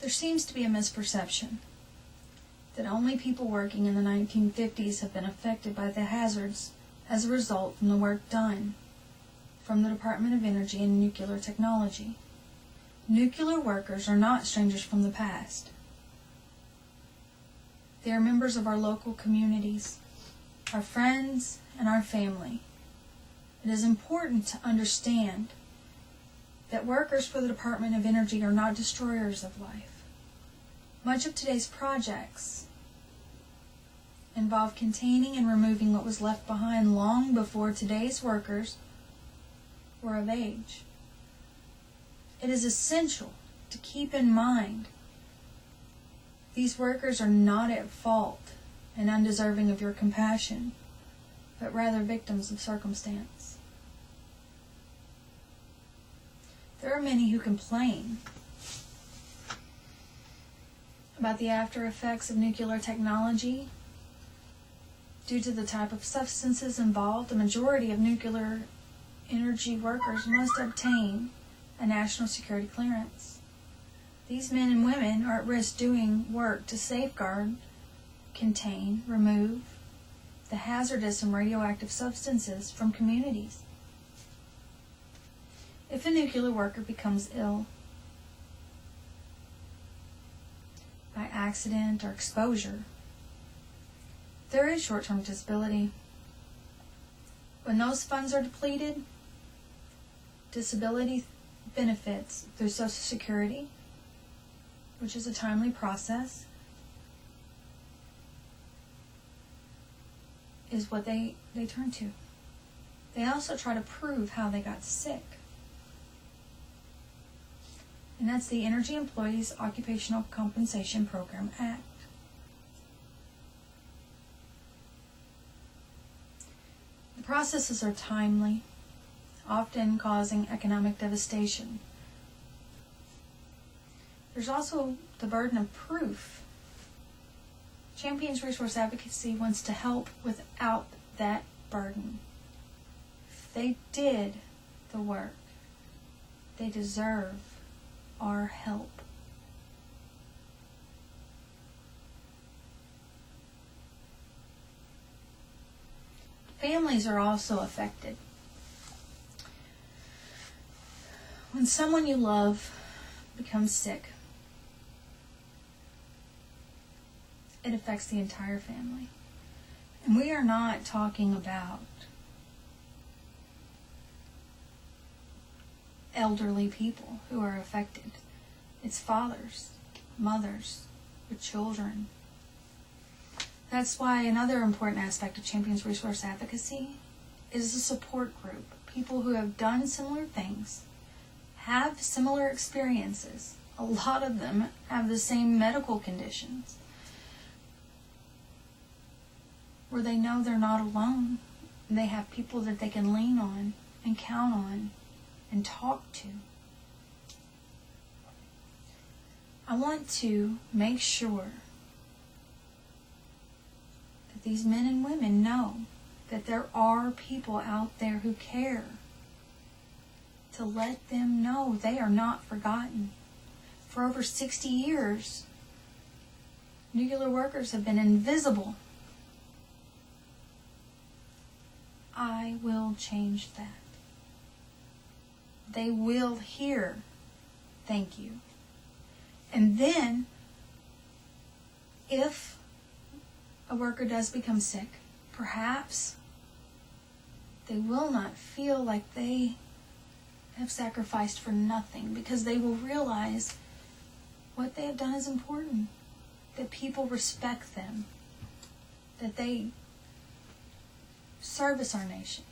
There seems to be a misperception that only people working in the 1950s have been affected by the hazards as a result from the work done from the Department of Energy and Nuclear Technology. Nuclear workers are not strangers from the past. They are members of our local communities, our friends, and our family. It is important to understand that workers for the Department of Energy are not destroyers of life. Much of today's projects involve containing and removing what was left behind long before today's workers were of age. It is essential to keep in mind these workers are not at fault and undeserving of your compassion, but rather victims of circumstance. There are many who complain about the after effects of nuclear technology. Due to the type of substances involved, the majority of nuclear energy workers must obtain a national security clearance. These men and women are at risk doing work to safeguard, contain, remove the hazardous and radioactive substances from communities. If a nuclear worker becomes ill by accident or exposure, there is short-term disability. When those funds are depleted, disability benefits through Social Security, which is a timely process, is what they turn to. They also try to prove how they got sick. And that's the Energy Employees Occupational Compensation Program Act. The processes are timely, often causing economic devastation. There's also the burden of proof. Champions Resource Advocacy wants to help without that burden. If they did the work, they deserve our help. Families are also affected. When someone you love becomes sick, it affects the entire family. And we are not talking about elderly people who are affected. It's fathers, mothers, with children. That's why another important aspect of Champions Resource Advocacy is a support group. People who have done similar things, have similar experiences. A lot of them have the same medical conditions, where they know they're not alone. They have people that they can lean on and count on and talk to. I want to make sure that these men and women know that there are people out there who care, to let them know they are not forgotten. For over 60 years, nuclear workers have been invisible. I will change that. They will hear, thank you. And then, if a worker does become sick, perhaps they will not feel like they have sacrificed for nothing, because they will realize what they have done is important, that people respect them, that they service our nation.